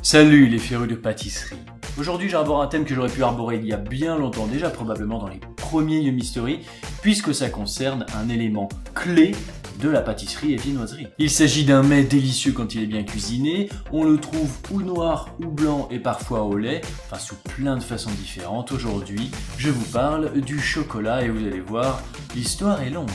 Salut les férus de pâtisserie. Aujourd'hui j'arbore un thème que j'aurais pu arborer il y a bien longtemps déjà, probablement dans les premiers Yomistory, puisque ça concerne un élément clé de la pâtisserie et viennoiserie. Il s'agit d'un mets délicieux quand il est bien cuisiné, on le trouve ou noir ou blanc et parfois au lait, enfin sous plein de façons différentes. Aujourd'hui, je vous parle du chocolat et vous allez voir, l'histoire est longue.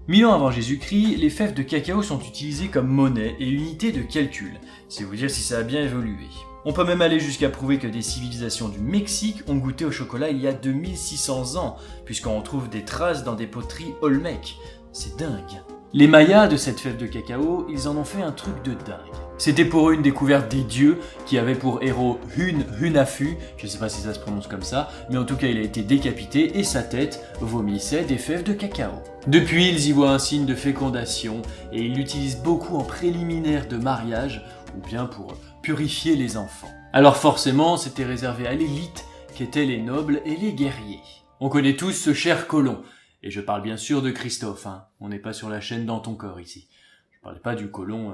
Mille ans avant Jésus-Christ, les fèves de cacao sont utilisées comme monnaie et unité de calcul. C'est vous dire si ça a bien évolué. On peut même aller jusqu'à prouver que des civilisations du Mexique ont goûté au chocolat il y a 2600 ans, puisqu'on trouve des traces dans des poteries Olmec. C'est dingue. Les Mayas de cette fève de cacao, ils en ont fait un truc de dingue. C'était pour eux une découverte des dieux qui avait pour héros Hunafu, je sais pas si ça se prononce comme ça, mais en tout cas il a été décapité et sa tête vomissait des fèves de cacao. Depuis, ils y voient un signe de fécondation et ils l'utilisent beaucoup en préliminaire de mariage ou bien pour purifier les enfants. Alors forcément, c'était réservé à l'élite qu'étaient les nobles et les guerriers. On connaît tous ce cher Colomb, et je parle bien sûr de Christophe, hein. On n'est pas sur la chaîne Dans ton corps ici. Je parlais pas du Colomb...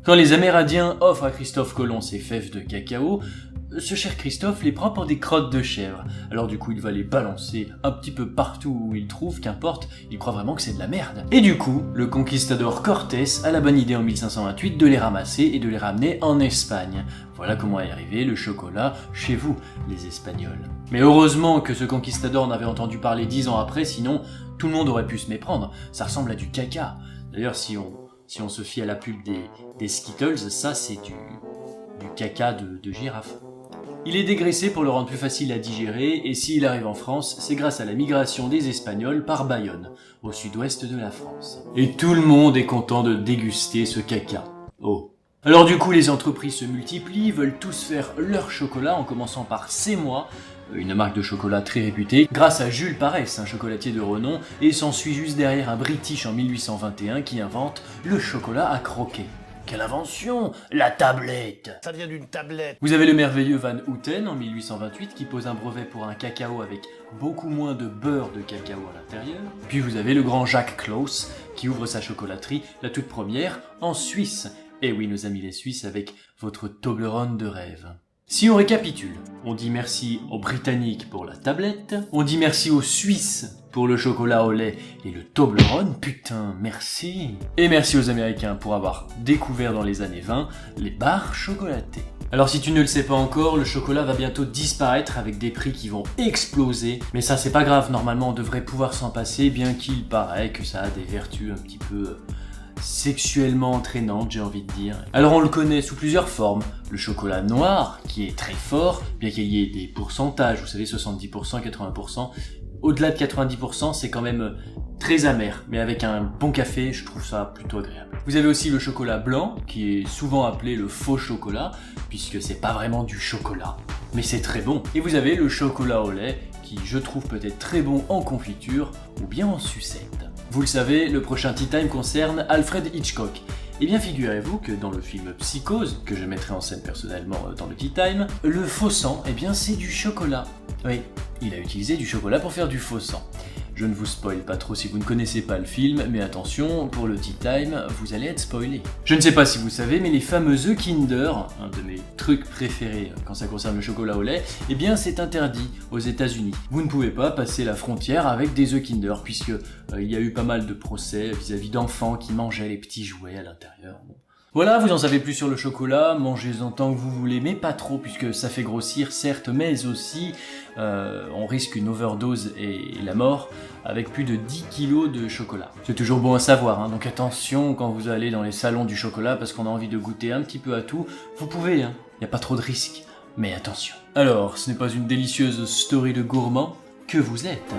Quand les Amérindiens offrent à Christophe Colomb ses fèves de cacao, ce cher Christophe les prend pour des crottes de chèvre. Alors du coup, il va les balancer un petit peu partout où il trouve, qu'importe, il croit vraiment que c'est de la merde. Et du coup, le conquistador Cortés a la bonne idée en 1528 de les ramasser et de les ramener en Espagne. Voilà comment est arrivé le chocolat chez vous, les Espagnols. Mais heureusement que ce conquistador en avait entendu parler 10 ans après, sinon tout le monde aurait pu se méprendre. Ça ressemble à du caca. D'ailleurs, si on se fie à la pub des Skittles, ça c'est du caca de girafe. Il est dégraissé pour le rendre plus facile à digérer et s'il arrive en France, c'est grâce à la migration des Espagnols par Bayonne, au sud-ouest de la France. Et tout le monde est content de déguster ce caca. Oh. Alors du coup, les entreprises se multiplient, veulent tous faire leur chocolat en commençant par C'est Moi, une marque de chocolat très réputée, grâce à Jules Paresse, un chocolatier de renom, et s'ensuit juste derrière un British en 1821 qui invente le chocolat à croquer. Quelle invention! La tablette! Ça vient d'une tablette. Vous avez le merveilleux Van Houten en 1828 qui pose un brevet pour un cacao avec beaucoup moins de beurre de cacao à l'intérieur. Puis vous avez le grand Jacques Claus qui ouvre sa chocolaterie, la toute première, en Suisse. Et oui, nos amis les Suisses avec votre Toblerone de rêve. Si on récapitule, on dit merci aux Britanniques pour la tablette, on dit merci aux Suisses pour le chocolat au lait et le Toblerone, putain, merci. Et merci aux Américains pour avoir découvert dans les années 20 les barres chocolatées. Alors si tu ne le sais pas encore, le chocolat va bientôt disparaître avec des prix qui vont exploser. Mais ça c'est pas grave, normalement on devrait pouvoir s'en passer, bien qu'il paraît que ça a des vertus un petit peu... sexuellement entraînante, j'ai envie de dire. Alors on le connaît sous plusieurs formes. Le chocolat noir, qui est très fort, bien qu'il y ait des pourcentages, vous savez 70%, 80%. Au-delà de 90%, c'est quand même très amer, mais avec un bon café, je trouve ça plutôt agréable. Vous avez aussi le chocolat blanc, qui est souvent appelé le faux chocolat, puisque c'est pas vraiment du chocolat, mais c'est très bon. Et vous avez le chocolat au lait, qui je trouve peut-être très bon en confiture, ou bien en sucette. Vous le savez, le prochain Tea Time concerne Alfred Hitchcock. Eh bien figurez-vous que dans le film Psychose, que je mettrai en scène personnellement dans le Tea Time, le faux sang, eh bien c'est du chocolat. Oui, il a utilisé du chocolat pour faire du faux sang. Je ne vous spoil pas trop si vous ne connaissez pas le film, mais attention, pour le Tea Time, vous allez être spoilé. Je ne sais pas si vous savez, mais les fameux œufs Kinder, un de mes trucs préférés quand ça concerne le chocolat au lait, eh bien c'est interdit aux États-Unis. Vous ne pouvez pas passer la frontière avec des œufs Kinder, puisque il y a eu pas mal de procès vis-à-vis d'enfants qui mangeaient les petits jouets à l'intérieur. Bon. Voilà, vous en savez plus sur le chocolat, mangez-en tant que vous voulez, mais pas trop, puisque ça fait grossir, certes, mais aussi on risque une overdose et la mort avec plus de 10 kilos de chocolat. C'est toujours bon à savoir, hein, donc attention quand vous allez dans les salons du chocolat, parce qu'on a envie de goûter un petit peu à tout, vous pouvez, hein, y a pas trop de risques, mais attention. Alors, ce n'est pas une délicieuse story de gourmand que vous êtes.